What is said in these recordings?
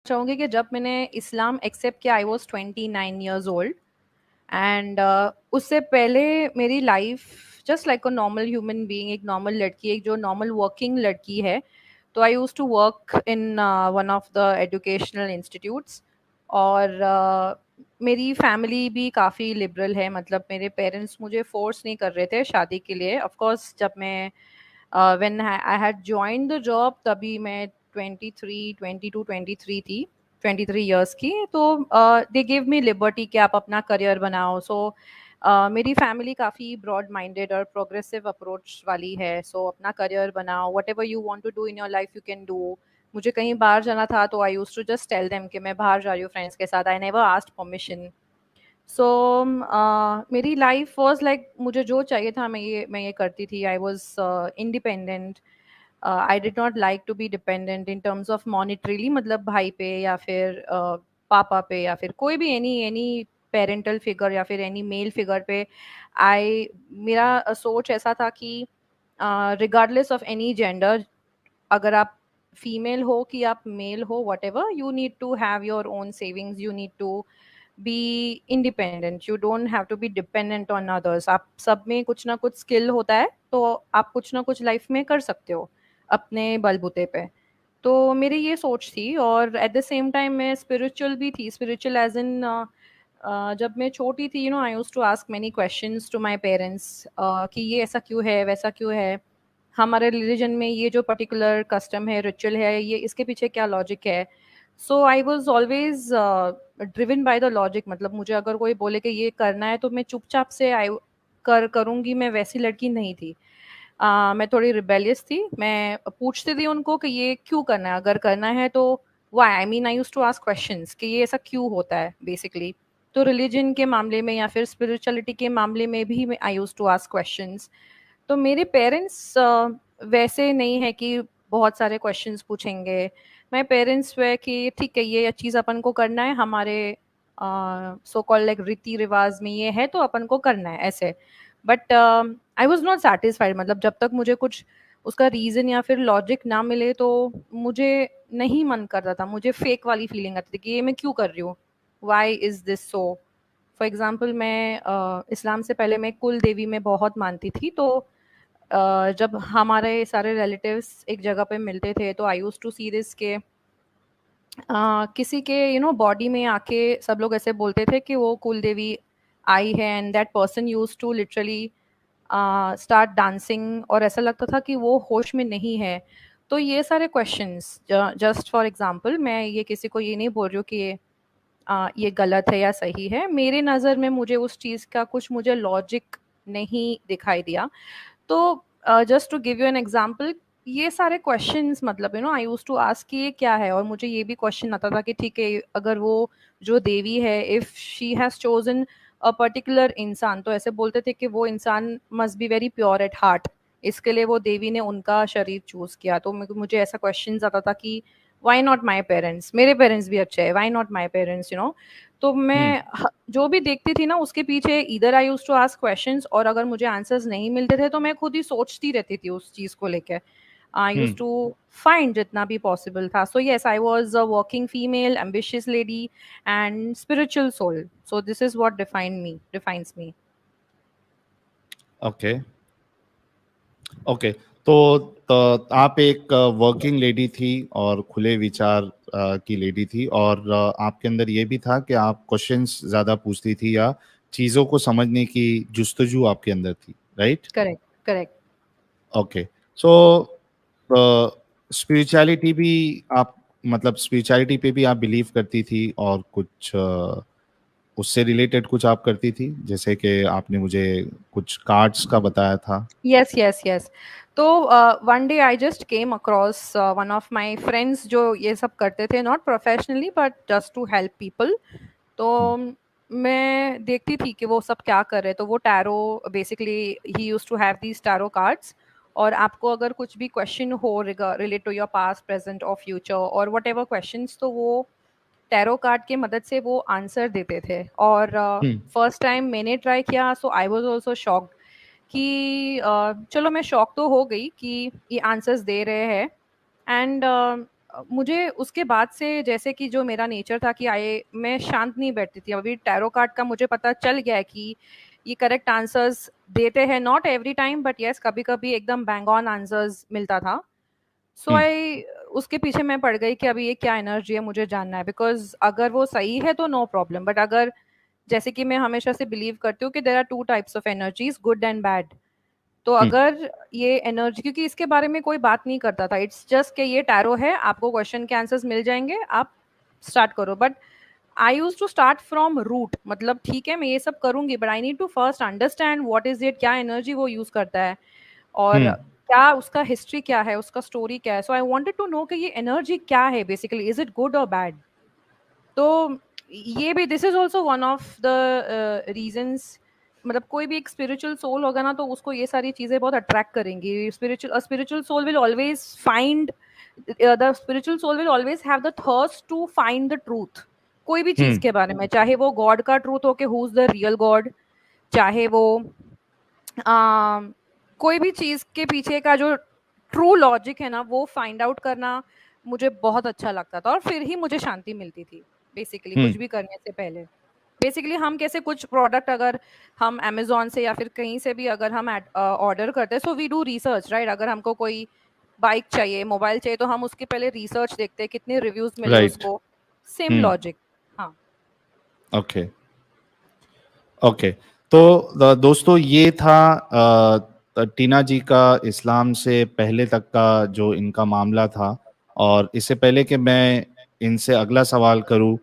चाहूँगी कि जब मैंने इस्लाम एक्सेप्ट किया I was 29 years old and उससे पहले मेरी life just like a normal human being, एक नॉर्मल लड़की, एक जो नॉर्मल वर्किंग लड़की है। तो I used to work in one of the educational institutes. और मेरी फैमिली भी काफ़ी लिबरल है, मतलब मेरे पेरेंट्स मुझे फोर्स नहीं कर रहे थे शादी के लिए। ऑफ कोर्स जब मैं when I had joined the job तभी मैं 23 थी, 23 इयर्स की। तो दे गिव मी लिबर्टी कि आप अपना करियर बनाओ। सो मेरी फैमिली काफ़ी ब्रॉड माइंडेड और प्रोग्रेसिव अप्रोच वाली है। सो अपना करियर बनाओ, whatever you want to do in your life you can do. मुझे कहीं बाहर जाना था तो I use to just tell them कि मैं बाहर जा रही हूँ फ्रेंड्स के साथ। I never asked permission. So मेरी लाइफ वॉज लाइक मुझे जो चाहिए था मैं ये करती थी। I was independent. I did not like to be dependent in terms of monetarily, मतलब भाई पे या फिर पापा पे या फिर कोई भी एनी एनी पेरेंटल फिगर या फिर एनी मेल फिगर पे। आई मेरा सोच ऐसा था कि रिगार्डलेस ऑफ एनी जेंडर, अगर आप फीमेल हो कि आप मेल हो, whatever, you need to have your own savings, you need to be independent, you don't have to be dependent on others. आप सब में कुछ ना कुछ स्किल होता है तो आप कुछ ना कुछ लाइफ में कर सकते हो अपने बलबूते पे। तो मेरी ये सोच थी। और एट द सेम टाइम मैं स्पिरिचुअल भी थी, स्पिरिचुअल एज इन जब मैं छोटी थी, you know, I used to ask many questions to my parents कि ये ऐसा क्यों है, वैसा क्यों है, हमारे रिलीजन में ये जो पर्टिकुलर कस्टम है, रिचुअल है, ये इसके पीछे क्या लॉजिक है। So I was always driven by the logic. मतलब मुझे अगर कोई बोले कि ये करना है तो मैं चुपचाप से आई करूँगी। मैं वैसी लड़की नहीं थी। मैं थोड़ी रिबेलियस थी। मैं पूछती थी उनको कि ये क्यों करना है, अगर करना है तो why. I mean I use to ask questions कि ये ऐसा क्यों होता है बेसिकली। तो रिलीजन के मामले में या फिर स्पिरिचुअलिटी के मामले में भी आई यूज टू आस्क क्वेश्चंस। तो मेरे पेरेंट्स वैसे नहीं है कि बहुत सारे क्वेश्चंस पूछेंगे। मेरे पेरेंट्स वे कि ठीक है ये चीज़ अपन को करना है, हमारे सो कॉल्ड लाइक रीति रिवाज में ये है तो अपन को करना है ऐसे। But I was not satisfied, मतलब जब तक मुझे कुछ उसका रीज़न या फिर लॉजिक ना मिले तो मुझे नहीं मन करता था। मुझे फेक वाली फीलिंग आती थी कि ये मैं क्यों कर रही हूँ, why is this so. For example मैं इस्लाम से पहले मैं कुल देवी में बहुत मानती थी। तो जब हमारे सारे रिलेटिव्स एक जगह पे मिलते थे तो I use to see this के किसी के बॉडी में आके सब लोग ऐसे बोलते थे कि वो कुल देवी आई है, and that person use to literally start dancing, और ऐसा लगता था कि वो होश में नहीं है। तो ये सारे क्वेश्चंस, जस्ट फॉर एग्जांपल, मैं ये किसी को ये नहीं बोल रही हूँ कि ये गलत है या सही है। मेरे नज़र में मुझे उस चीज़ का कुछ मुझे लॉजिक नहीं दिखाई दिया। तो just to give you an example, ये सारे क्वेश्चंस, मतलब आई यूज्ड टू आस्क कि ये क्या है। और मुझे ये भी क्वेश्चन आता था कि ठीक है अगर वो जो देवी है, if she has chosen a particular इंसान, तो ऐसे बोलते थे कि वो इंसान must be very pure at heart, इसके लिए वो देवी ने उनका शरीर चूज किया। तो मुझे ऐसा क्वेश्चन आता था कि वाई नॉट माई पेरेंट्स, मेरे पेरेंट्स भी अच्छे हैं, वाई नॉट माई पेरेंट्स, तो हम्म। मैं जो भी देखती थी ना उसके पीछे इधर आई यूज टू आस्क क्वेश्चंस, और अगर मुझे आंसर्स नहीं मिलते थे तो मैं खुद ही सोचती रहती थी उस चीज को लेके। I use hmm. To find जितना भी पॉसिबल था। So yes, I was a working female, ambitious lady and spiritual soul. So this is what defines me. Okay. Okay. तो आप एक वर्किंग लेडी थी और खुले विचार की लेडी थी, और आपके अंदर ये भी था कि आप क्वेश्चंस ज्यादा पूछती थी, या चीजों को समझने की जुस्तजू आपके अंदर थी, राइट? Correct, correct. ओके। सो स्पिरिचुअलिटी भी आप, मतलब स्पिरिचुअलिटी पे भी आप बिलीव करती थी, और कुछ उससे रिलेटेड कुछ आप करती थी, जैसे कि आपने मुझे कुछ कार्ड्स का बताया था। Yes, yes, yes. तो one day I just came across one of my friends जो ये सब करते थे, not professionally but just to help people. तो हम्म। मैं देखती थी कि वो सब क्या कर रहे हैं। तो वो टैरो, बेसिकली ही use to have these tarot cards. और आपको अगर कुछ भी क्वेश्चन हो relate to your past, present और फ्यूचर और वट एवर क्वेश्चन, तो वो टैरो कार्ड की मदद से वो आंसर देते थे। और हम्म। फर्स्ट टाइम मैंने ट्राई किया सो आई वॉज ऑल्सो शॉक्ड कि चलो मैं शॉक तो हो गई कि ये आंसर्स दे रहे हैं। एंड मुझे उसके बाद से जैसे कि जो मेरा नेचर था कि मैं शांत नहीं बैठती थी। अभी टैरो कार्ड का मुझे पता चल गया है कि ये करेक्ट आंसर्स देते हैं, not every time but yes, कभी कभी एकदम बैंग ऑन आंसर्स मिलता था। सो हम्म। आई उसके पीछे मैं पड़ गई कि अभी ये क्या एनर्जी है, मुझे जानना है। बिकॉज अगर वो सही है तो नो प्रॉब्लम, बट अगर, जैसे कि मैं हमेशा से बिलीव करती हूँ कि there are two types of energies, good and bad. तो हम्म। अगर ये एनर्जी, क्योंकि इसके बारे में कोई बात नहीं करता था, इट्स जस्ट कि ये टैरो है, आपको क्वेश्चन के आंसर्स मिल जाएंगे, आप स्टार्ट करो। But I use to start from root, मतलब ठीक है मैं ये सब करूंगी but I need to first understand what is it, क्या एनर्जी वो यूज करता है, और हम्म। क्या उसका हिस्ट्री क्या है, उसका स्टोरी क्या है। So I wanted to know कि ये एनर्जी क्या है बेसिकली, इज इट गुड और बैड। तो ये भी, this is also one of the reasons. मतलब कोई भी एक स्पिरिचुअल सोल होगा ना, तो उसको ये सारी चीजें बहुत अट्रैक्ट करेंगी। Spiritual soul will always find, the spiritual soul will always have the thirst to find the truth, कोई भी चीज हम्म। के बारे में, चाहे वो गॉड का ट्रूथ हो कि who is the real God, चाहे वो कोई भी चीज के पीछे का जो ट्रू लॉजिक है ना, वो फाइंड आउट करना मुझे बहुत अच्छा लगता था, और फिर ही मुझे शांति मिलती थी बेसिकली, हम्म। कुछ भी करने से पहले। बेसिकली हम कैसे कुछ प्रोडक्ट अगर हम अमेजोन से या फिर कहीं से भी अगर हम ऑर्डर करते हैं, so we do research, right. अगर हमको कोई बाइक चाहिए, मोबाइल चाहिए, तो हम उसके पहले रिसर्च देखते हैं, कितने रिव्यूज मिले राइट। उसको। सेम हम्म। लॉजिक। हाँ। ओके। ओके। तो दोस्तों ये था टीना जी का इस्लाम से पहले तक का जो इनका मामला था। और इससे पहले कि मैं इनसे अगला सवाल करूं,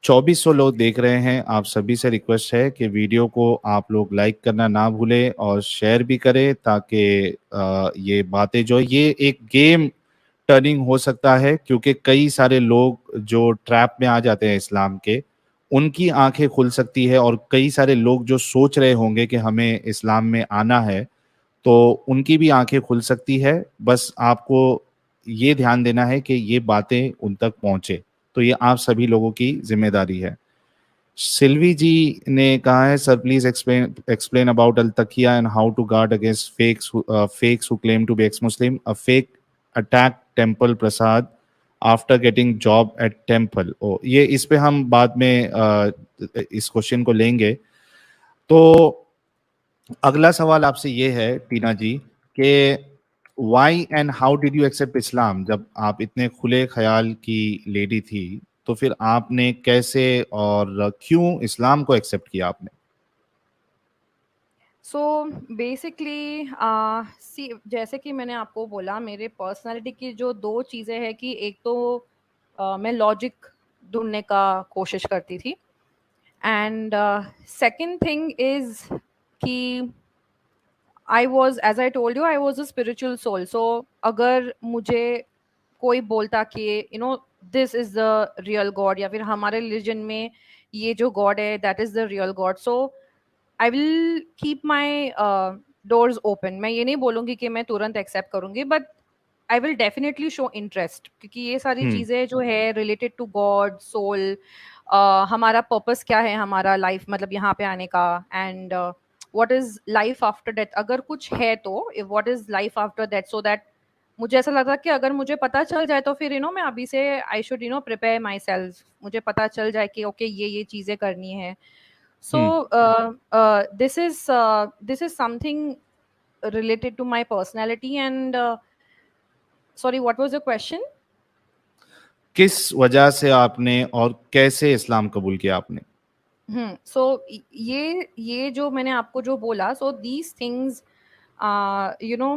2400 लोग देख रहे हैं, आप सभी से रिक्वेस्ट है कि वीडियो को आप लोग लाइक करना ना भूलें और शेयर भी करें, ताकि ये बातें जो है, ये एक गेम टर्निंग हो सकता है, क्योंकि कई सारे लोग जो ट्रैप में आ जाते हैं इस्लाम के, उनकी आंखें खुल सकती है। और कई सारे लोग जो सोच रहे होंगे कि हमें इस्लाम में आना है, तो उनकी भी आंखें खुल सकती है। बस आपको ये ध्यान देना है कि ये बातें उन तक पहुंचे, तो ये आप सभी लोगों की जिम्मेदारी है। सिल्वी जी ने कहा है, sir please explain explain about अल तकिया and how to guard against fakes who claim to be ex-Muslim. A fake attack Temple Prasad after getting job at Temple. ओ ये इस पे हम बाद में इस क्वेश्चन को लेंगे। तो अगला सवाल आपसे ये है टीना जी कि why and how did you accept इस्लाम? जब आप इतने खुले ख्याल की लेडी थी, तो फिर आपने कैसे और क्यों इस्लाम को एक्सेप्ट किया आपने? सो बेसिकली सी, जैसे कि मैंने आपको बोला, मेरे पर्सनालिटी की जो दो चीज़ें हैं कि एक तो मैं लॉजिक ढूंढने का कोशिश करती थी, एंड सेकंड थिंग इज कि I was, as I told you, I was a spiritual soul. So अगर मुझे कोई बोलता कि this is the real God, या फिर हमारे रिलीजन में ये जो गॉड है that is the real God, so I will keep my doors open. मैं ये नहीं बोलूंगी कि मैं तुरंत एक्सेप्ट करूंगी, but I will definitely show interest, क्योंकि ये सारी हम्म। चीजें जो है रिलेटेड टू गॉड, सोल, हमारा पर्पस क्या है, हमारा लाइफ मतलब यहाँ पे आने का, and what is life after death, अगर कुछ है तो what is life after death, so that मुझे ऐसा लगा कि अगर मुझे पता चल जाए तो फिर मैं अभी से I should prepare my self, मुझे पता चल जाए कि ओके ये चीजें करनी है। So hmm. this is something related to my personality, and sorry, what was the question? किस वजह से आपने और कैसे इस्लाम कबूल किया आपने? सो ये जो मैंने आपको जो बोला, so these things you know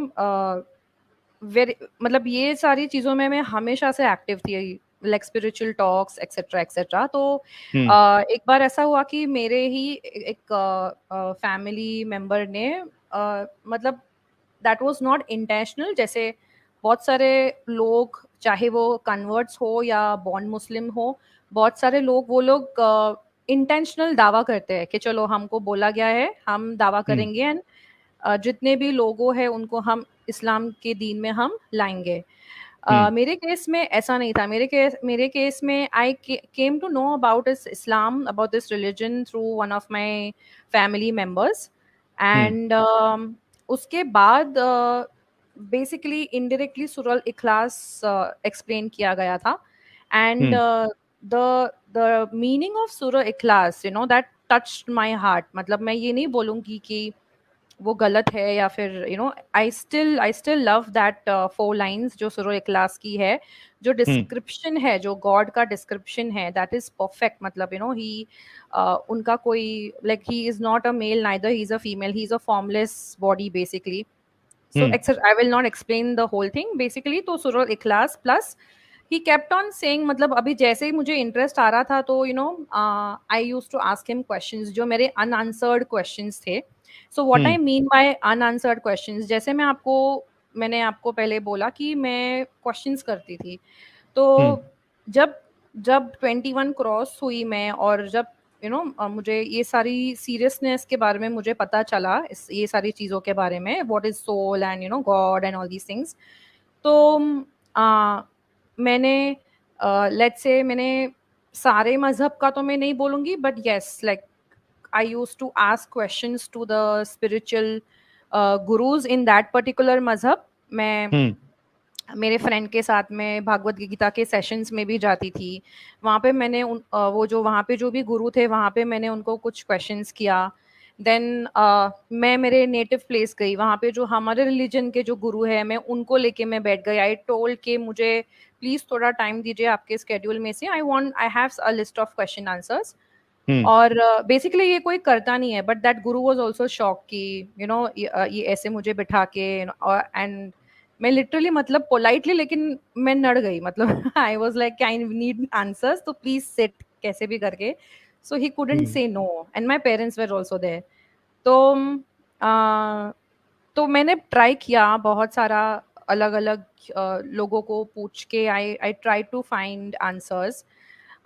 very, मतलब ये सारी चीज़ों में मैं हमेशा से एक्टिव थी, like spiritual talks etcetera etcetera. तो हम्म। एक बार ऐसा हुआ कि मेरे ही एक फैमिली मेंबर ने मतलब दैट वाज नॉट इंटेंशनल, जैसे बहुत सारे लोग, चाहे वो कन्वर्ट्स हो या बॉर्न मुस्लिम हो, बहुत सारे लोग, वो लोग इंटेंशनल दावा करते हैं कि चलो हमको बोला गया है, हम दावा हम्म। करेंगे, एंड जितने भी लोगों हैं उनको हम इस्लाम के दीन में हम लाएंगे। हम्म। मेरे केस में ऐसा नहीं था। मेरे केस में I came to know about this Islam, about this religion through one of my family members, hmm. And उसके बाद बेसिकली इनडायरेक्टली सूरह इखलास एक्सप्लेन किया गया था, and hmm the meaning of सूरह इखलास, दैट टच्ड माय हार्ट। मतलब मैं ये नहीं बोलूंगी कि वो गलत है या फिर I still love that 4 lines जो सूरह इखलास की है। जो हम्म डिस्क्रिप्शन है, जो गॉड का डिस्क्रिप्शन है, दैट इज परफेक्ट। मतलब ही उनका कोई, like he is not a male, neither he is a female, he is a formless body basically. So hmm I will not explain the whole thing. Basically तो surah Ikhlas plus he kept on saying, मतलब अभी जैसे ही मुझे interest आ रहा था तो I used to ask him questions जो मेरे unanswered questions थे. So what I hmm mean by unanswered questions, जैसे मैंने आपको पहले बोला कि मैं क्वेश्चंस करती थी, तो हम्म जब जब 21 क्रॉस हुई मैं, और जब मुझे ये सारी सीरियसनेस के बारे में मुझे पता चला, ये सारी चीज़ों के बारे में, what is soul and god and all these things. तो आ, मैंने लेट्स से मैंने सारे मजहब का तो मैं नहीं बोलूंगी, but yes, like I use to ask questions to the spiritual gurus in that particular मजहब। मैं हम्म मेरे फ्रेंड के साथ में भागवत गीता के सेशंस में भी जाती थी। वहाँ पे मैंने वो जो वहाँ पे जो भी गुरु थे, वहाँ पे मैंने उनको कुछ क्वेश्चंस किया। देन मैं मेरे नेटिव प्लेस गई, वहाँ पे जो हमारे रिलीजन के जो गुरु है, मैं उनको लेके मैं बैठ गई। आई टोल्ड के मुझे प्लीज थोड़ा टाइम दीजिए आपके स्केड्यूल में से, I have a list of question answers. Hmm और बेसिकली ये कोई करता नहीं है, but that guru was also shock कि ये ऐसे मुझे बिठा के, एंड मैं लिटरली, मतलब पोलाइटली, लेकिन मैं नड़ गई। मतलब I was like I need answers, तो प्लीज सिट कैसे भी करके। So he couldn't hmm say no, and my parents were also there. तो अ, तो मैंने ट्राई किया बहुत सारा, अलग अलग लोगों को पूछ के, I I try to find answers.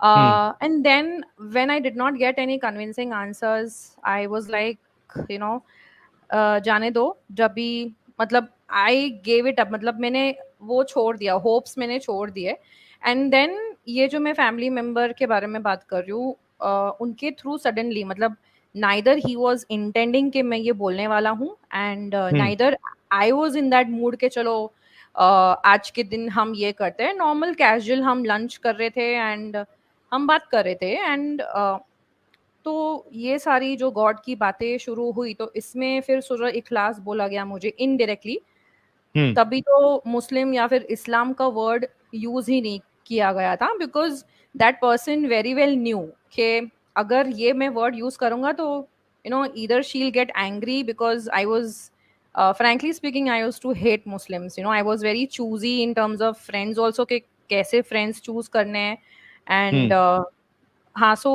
Hmm And then when I did not get any convincing answers, I was like, you know, जाने दो। जब भी, मतलब आई गेव इट अप, मतलब मैंने वो छोड़ दिया, होप्स मैंने छोड़ दिए। एंड देन ये जो मैं फैमिली मेंबर के बारे में बात कर रही हूँ, उनके थ्रू सडनली, मतलब नाइदर ही वॉज इंटेंडिंग कि मैं ये बोलने वाला हूँ, and hmm neither I was in that mood के चलो आज के दिन हम ये करते हैं, नॉर्मल कैजुअल हम लंच कर रहे थे, एंड हम बात कर रहे थे, एंड तो ये सारी जो गॉड की बातें शुरू हुई, तो इसमें फिर सूरह इखलास बोला गया मुझे इनडायरेक्टली। हम्म तभी तो मुस्लिम या फिर इस्लाम का वर्ड यूज ही नहीं किया गया था, because that person very well new कि अगर ये मैं वर्ड यूज करूंगा तो either she will get angry, because I was frankly speaking, I used to hate Muslims. I was very choosy in terms of friends also, कि कैसे friends choose करने हैं, हम्म and हाँ, so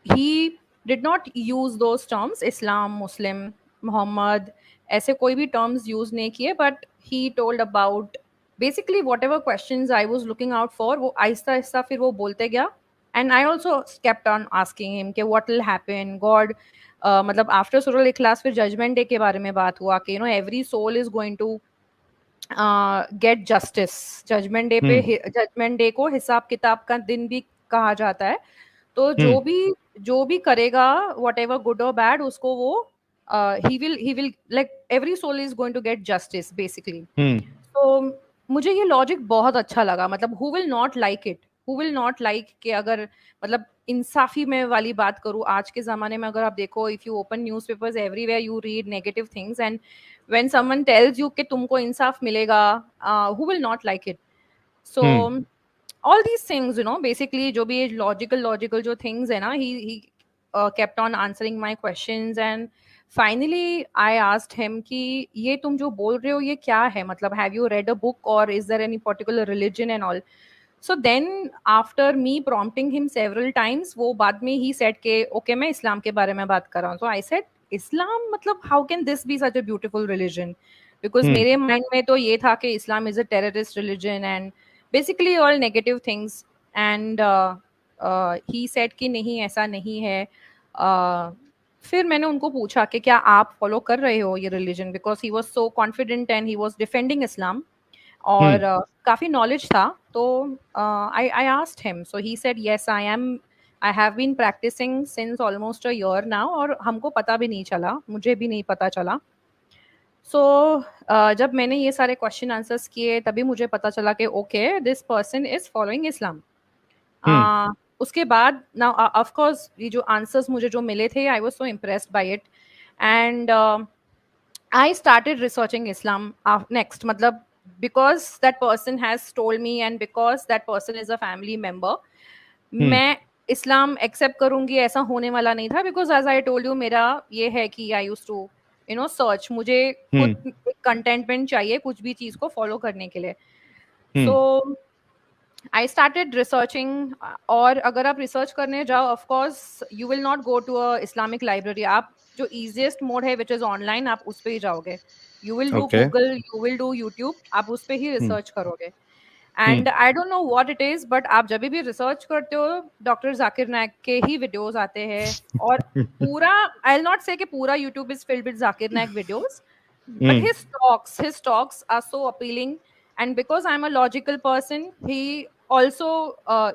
he did not use those terms, Islam, Muslim, Muhammad, ऐसे कोई भी terms use नहीं किए, but he told about basically whatever questions I was looking out for, वो आहिस्ता आहिस्ता फिर वो बोलते गया। And I also kept on asking him कि what will happen, God, मतलब आफ्टर सूरह इखलास फिर जजमेंट डे के बारे में बात हुआ कि every soul is going to get justice. Hmm judgement day को हिसाब किताब का दिन भी कहा जाता है। तो हम्म जो भी करेगा, वट एवर गुड और बैड, उसको वो ही will like every soul is going to get justice basically. Hmm तो मुझे ये लॉजिक बहुत अच्छा लगा। मतलब who will not like it, who will not like कि अगर, मतलब इंसाफी में वाली बात करूँ, आज के ज़माने में अगर आप देखो, if you open newspapers everywhere you read negative things, and when someone tells you कि तुमको इंसाफ मिलेगा, who will not like it. So hmm all these things, basically जो भी लॉजिकल जो things है ना, he kept on answering my questions, and finally I asked him कि ये तुम जो बोल रहे हो ये क्या है, मतलब have you read a book or is there any particular religion and all. So then after me prompting him several times, वो बाद में ही said के okay मैं इस्लाम के बारे में बात कर रहा हूँ। So I said इस्लाम, मतलब how can this be such a beautiful religion, because हम्म मेरे माइंड में तो ये था कि इस्लाम is a terrorist religion and basically all negative things. And he said कि नहीं ऐसा नहीं है। फिर मैंने उनको पूछा कि क्या आप फॉलो कर रहे हो ये religion, because he was so confident and he was defending Islam, और काफ़ी नॉलेज था। तो I I asked him, so he said yes I have been practising since almost a year now, और हमको पता भी नहीं चला, मुझे भी नहीं पता चला। सो जब मैंने ये सारे क्वेश्चन आंसर्स किए तभी मुझे पता चला कि okay this person is following Islam. उसके बाद ना ऑफ कोर्स ये जो आंसर्स मुझे जो मिले थे I was so impressed by it and I started researching Islam next, matlab, because that person has told me and because that person is a family member, मैं इस्लाम एक्सेप्ट करूंगी ऐसा होने वाला नहीं था because as I told you मेरा ये है कि आई यूज टू सर्च, मुझे खुद एक कंटेंटमेंट चाहिए कुछ भी चीज को फॉलो करने के लिए। So I started researching. और अगर आप रिसर्च करने जाओ of course you will not go to a Islamic library, आप जो इजीएस्ट मोड है विच इज ऑनलाइन आप उस पे ही जाओगे। You will do Google, you will do YouTube, आप उस पे ही रिसर्च करोगे। And I don't know what it is but आप जब भी रिसर्च करते हो डॉक्टर जाकिर नायक के ही वीडियोस आते हैं। और पूरा आई विल नॉट से कि पूरा YouTube is filled with Zakir Naik videos, but his talks are so appealing, and because I'm a logical person he also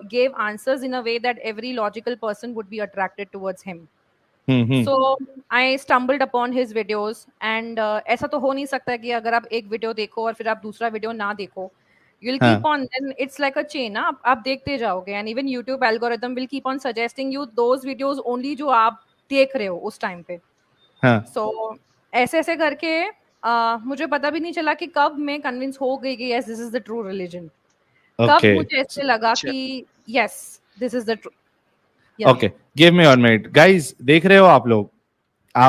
gave answers in a way that every logical person would be attracted towards him. So I stumbled upon his videos and ऐसा तो हो नहीं सकता कि अगर आप एक video देखो और फिर आप दूसरा वीडियो ना देखो, you'll keep on, then it's like a chain ना, आप देखते जाओगे and even YouTube algorithm will keep on suggesting you those videos only जो आप देख रहे हो उस टाइम पे। So ऐसे ऐसे करके मुझे पता भी नहीं चला कि कब मैं कन्विंस हो गई कि yes this is the true religion. कब मुझे ऐसे लगा कि yes this is the true. Okay, give me 1 minute guys. देख रहे हो आप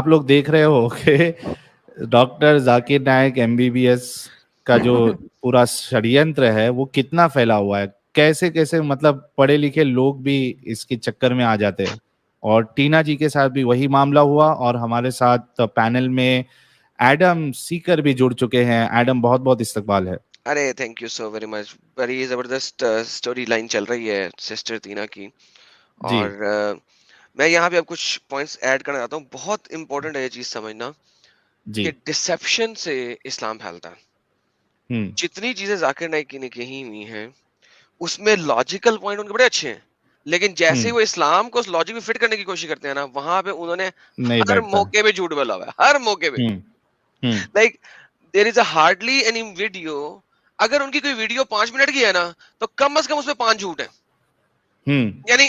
लोग देख रहे हो कि डॉक्टर जाकिर नायक एमबीबीएस का जो पूरा षड्यंत्र है वो कितना फैला हुआ है, कैसे कैसे मतलब पढ़े लिखे लोग भी इसके चक्कर में आ जाते हैं। और टीना जी के साथ भी वही मामला हुआ और हमारे साथ पैनल में एडम सीकर भी जुड़ चुके हैं। एडम बहुत बहुत इस्तकबाल है। अरे thank you so very much, बड़ी जबरदस्त स्टोरी लाइन चल रही है सिस्टर टीना की। और मैं यहाँ पे अब कुछ पॉइंट्स ऐड करना चाहता हूँ। बहुत इंपॉर्टेंट है ये चीज समझना कि डिसेप्शन से इस्लाम फैलता है। जितनी चीजें जाकिर नाइक ने कही हुई हैं उसमें लॉजिकल पॉइंट उनके बड़े अच्छे हैं, लेकिन जैसे वो इस्लाम को उस लॉजिक में फिट करने की कोशिश करते हैं ना, वहां पे उन्होंने हर मौके पे झूठ बोला हुआ है, हर मौके पे। Like there is a hardly any video, अगर उनकी कोई वीडियो 5 मिनट की है ना तो कम से कम उसमें 5 झूठ है। यानी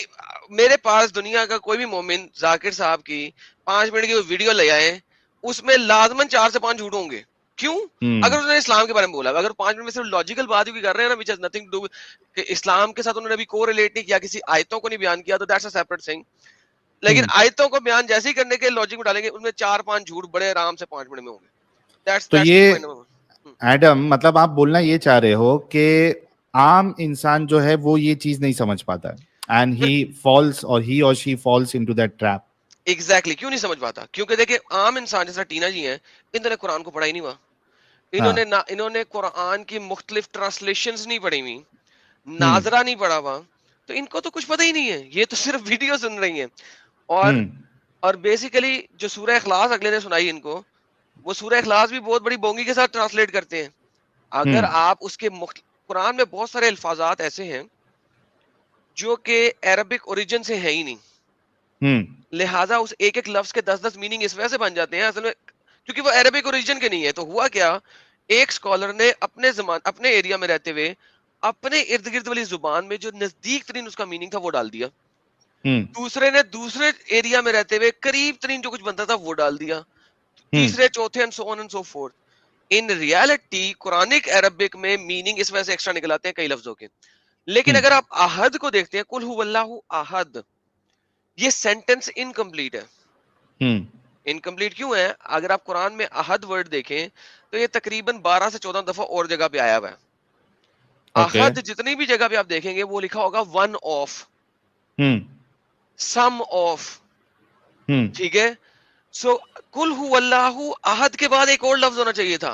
मेरे पास दुनिया का कोई भी मोमिन जाकिर साहब की 5 मिनट की वीडियो ले आए, उसमें लाजमन 4 से 5 झूठ होंगे। क्यों? अगर उन्होंने इस्लाम के बारे में बोला, अगर 5 मिनट में सिर्फ लॉजिकल बात ही कर रहे हैं ना, which has nothing to do कि इस्लाम के साथ उन्होंने अभी कोरिलेट नहीं किया, किसी आयतों को नहीं बयान किया, तो दैट्स अ सेपरेट थिंग। लेकिन आयतों को बयान जैसे ही करने के लॉजिक में डालेंगे, उनमें 4-5 झूठ बड़े आराम से 5 मिनट में होंगे। दैट्स ये एडम मतलब आप बोलना ये चाह रहे हो कि आम इंसान जो है वो ये चीज नहीं समझ पाता है एंड ही फॉल्स और ही और she falls into that trap. Exactly, क्यों नहीं समझ पाता? क्योंकि देखिए आम इंसान जैसा टीना जी हैं, इन्होंने कुरान को पढ़ा ही नहीं हुआ। इन्होंने कुरान की मुख्तलिफ ट्रांसलेशंस नहीं पढ़ी हुई, नाजरा नहीं पढ़ा हुआ, तो इनको तो कुछ पता ही नहीं है। ये तो सिर्फ वीडियो सुन रही हैं। और बेसिकली जो सूरह इखलास अगले ने सुनाई इनको, वो सूरह इखलास भी बहुत बड़ी बोंगी के साथ ट्रांसलेट करते हैं। अगर आप उसके कुरान में बहुत सारे अल्फाजात ऐसे हैं जो कि अरबिक ओरिजिन से है ही नहीं, लिहाजा उस एक एक लफ्ज के 10-10 मीनिंग इस वजह से बन जाते हैं असल में क्योंकि वो अरबिक ओरिजिन के नहीं है। तो हुआ क्या, एक स्कॉलर ने अपने एरिया में रहते हुए अपने इर्द गिर्द वाली जुबान में जो नजदीक तरीन उसका मीनिंग था वो डाल दिया, दूसरे ने दूसरे एरिया में रहते हुए करीब तरीन जो कुछ बनता था वो डाल दिया, तीसरे चौथे and so on and so fourth. In reality Quranic Arabic में मीनिंग इस वजह से एक्स्ट्रा निकल आते हैं कई लफ्जों के। लेकिन अगर आप अहद को देखते हैं, कुल हुवल्लाहु अहद, ये सेंटेंस इनकम्प्लीट है। इनकम्प्लीट क्यों है? अगर आप कुरान में अहद वर्ड देखें तो ये तकरीबन 12 से 14 दफा और जगह पे आया हुआ है। अहद जितनी भी जगह पे आप देखेंगे वो लिखा होगा वन ऑफ, सम ऑफ, ठीक है। सो कुल हुवल्लाहु अहद के बाद एक और लफ्ज होना चाहिए था,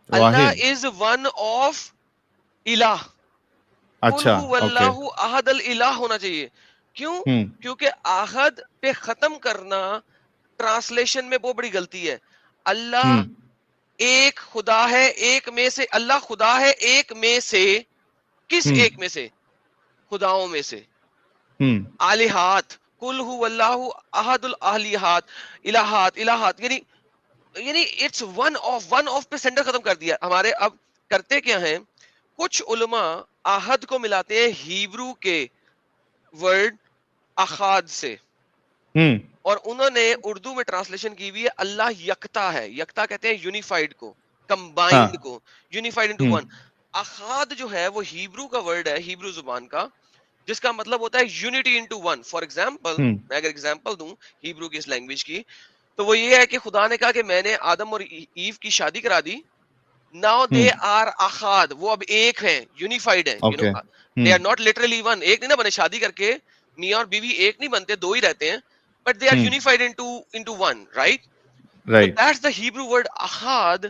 अल्लाह इज वन ऑफ इलाह। कुल हुवल्लाहु अहद अल इलाह होना चाहिए। क्यों? क्योंकि अहद पे खत्म करना ट्रांसलेशन में बहुत बड़ी गलती है। अल्लाह एक खुदा है, एक में से, अल्लाह खुदा है एक में से, किस एक में से? खुदाओं में से। आलिहात, कुल हुवल्लाहु अहदुल आलिहात, इलाहात, इलाहात यानी यानी इट्स वन ऑफ पे सेंटर खत्म कर दिया हमारे। अब करते क्या है, कुछ उलमा आहद को मिलाते हैं हिब्रू के वर्ड अखाद से, और उन्होंने उर्दू में ट्रांसलेशन की हुई है अल्लाह यकता है। यकता कहते हैं यूनिफाइड को, कंबाइंड को, यूनिफाइड इनटू वन। अखाद जो है वो हिब्रू का वर्ड है, हिब्रू जुबान का, जिसका मतलब होता है unity into one. For example, मैं अगर एग्जांपल दूं हिब्रू की इस लैंग्वेज की, तो वो ये है कि खुदा ने कहा कि मैंने आदम और ईव की शादी करा दी, नाउ दे आर अखाद, वो अब एक हैं, यूनिफाइड हैं, you know, they are not literally one. एक नहीं ना बने, शादी करके मियां और बीवी एक नहीं बनते, दो ही रहते हैं, but they are unified into one, right? So that's the Hebrew word ahad,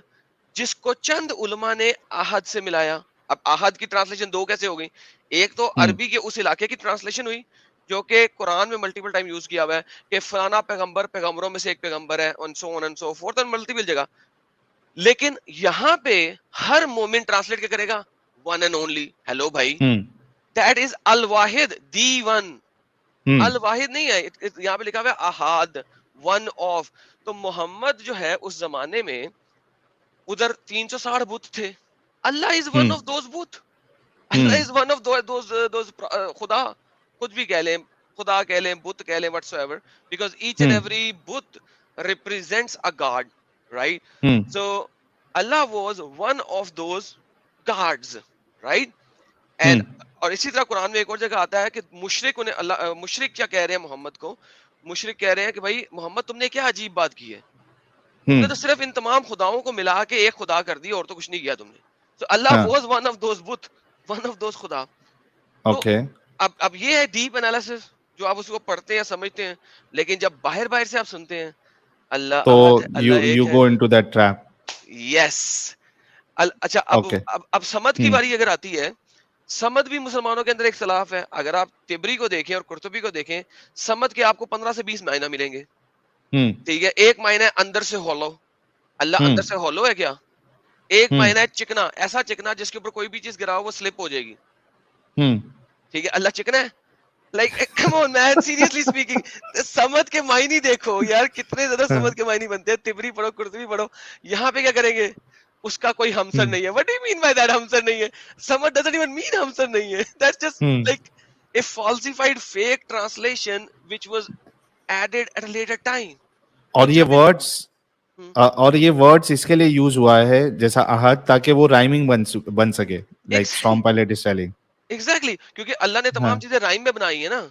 जिसको चंद उलमा ने आहद से मिलाया। अब आहद की ट्रांसलेशन दो कैसे हो गई? एक तो अरबी के उस इलाके की ट्रांसलेशन हुई जो कि कुरान में मल्टीपल टाइम यूज किया हुआ है कि फलाना पैगंबर पैगंबरों में से एक पैगंबर है, and so on and so forth, और मल्टीपल जगह। लेकिन यहाँ पे हर मोमिन ट्रांसलेट क्या करेगा? One and only. हेलो भाई, दैट इज अल वाहिद, दी वन। अल वाहिद नहीं है, यहाँ पे लिखा हुआ है अहाद, वन ऑफ। तो मोहम्मद जो है उस जमाने में, उधर 360 बुत थे, अल्लाह इज वन ऑफ दोज बुत, अल्लाह इज वन ऑफ दोज खुदा, कुछ भी कह लें, खुदा कह लें, बुत कह लें, whatsoever, because each and every बुत represents a God, right? So Allah was one of those gods, right? And और इसी तरह कुरान में एक और जगह आता है कि मुशरिक उन्हें अल्लाह, मुशरिक क्या कह रहे हैं मोहम्मद को? मुशरिक कह रहे हैं कि भाई मोहम्मद तुमने क्या अजीब बात की है, तुमने तो सिर्फ इन तमाम खुदाओं को मिला के एक खुदा कर दिया और तो कुछ नहीं किया तुमने। तो अल्लाह वाज वन ऑफ दोस बुत, वन ऑफ दोस खुदा। ओके, अब ये है डीप एनालिसिस जो आप उसको पढ़ते हैं, समझते हैं, लेकिन जब बाहर से आप सुनते हैं अल्लाह तो अल्लाह you go into that trap. Yes. अच्छा, अब समद की बारी अगर आती है, समद भी मुसलमानों के अंदर एक खिलाफ है। अगर आप तिबरी को देखें और कुर्तुबी को देखें, समद के आपको 15 से 20 मायना मिलेंगे, ठीक है? एक मायना है अंदर से होलो, अल्लाह अंदर से होलो है क्या? एक मायना है चिकना, ऐसा चिकना जिसके ऊपर कोई भी चीज गिराओ वो स्लिप हो जाएगी, ठीक है? अल्लाह चिकना है, like come on man, seriously speaking. Samad के मायने देखो यार, कितने ज्यादा समद के मायने बनते हैं। तिबरी पढ़ो, कुर्तुबी पढ़ो, यहाँ पे क्या करेंगे? उसका कोई हमसर नहीं है। What do you mean by that हमसर नहीं है? समद डजंट इवन मीन हमसर नहीं है। That's just like a falsified fake translation which was added at a later time. और ये वर्ड्स इसके लिए यूज हुआ है जैसा अहद, ताकि वो राइमिंग बन सके, like storm pilot is telling. Exactly, क्योंकि अल्लाह ने तमाम चीजें राइम में बनाई है ना,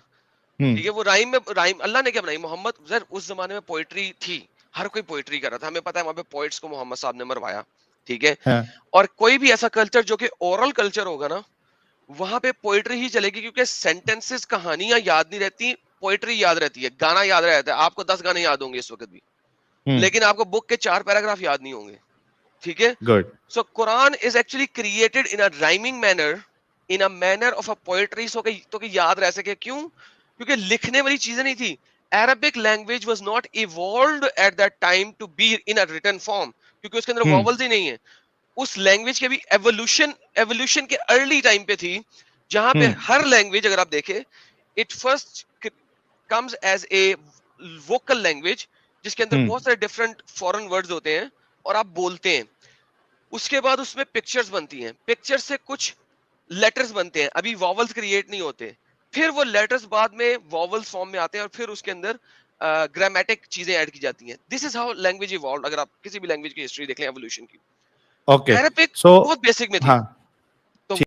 ठीक है? वो राइम अल्लाह ने क्या बनाई? मोहम्मद सर, उस जमाने में पोएट्री थी, हर कोई पोएट्री कर रहा था। हमें पता है वहां पे पोएट्स को मोहम्मद साहब ने मरवाया, ठीक है? और कोई भी ऐसा कल्चर जो कि ओरल कल्चर होगा ना, वहां पे पोएट्री ही चलेगी, क्योंकि सेंटेंसेस, कहानियां याद नहीं रहती, पोएट्री याद रहती है। गाना याद रहता है, आपको 10 गाने याद होंगे इस वक्त भी, लेकिन आपको बुक के 4 पैराग्राफ याद नहीं होंगे, ठीक है? Good. So Quran is actually created in a rhyming manner, in a manner of a poetry, so कि याद रह सके। क्यों? क्योंकि लिखने वाली चीजें नहीं थी। Arabic language was not evolved at that time to be in a written form, क्योंकि उसके अंदर वॉवल्स ही नहीं है। उस लैंग्वेज के भी एवोल्यूशन के अर्ली टाइम पे थी, जहां पे हर लैंग्वेज अगर आप देखें, it first comes as a vocal language, जिसके अंदर बहुत सारे डिफरेंट फॉरेन वर्ड्स होते हैं और आप बोलते हैं। उसके बाद उसमें पिक्चर्स बनती हैं, पिक्चर से कुछ लेटर्स बनते हैं, अभी वॉवल्स क्रिएट नहीं होते। फिर वो लेटर्स बाद में वॉवल्स फॉर्म में आते हैं और फिर उसके अंदर ग्रामेटिक चीजें ऐड की जाती हैं। This is how language evolved. अगर आप किसी भी लैंग्वेज की हिस्ट्री देख लें एवोल्यूशन की, ओके, अरबिक सो बहुत बेसिक में थी। हाँ,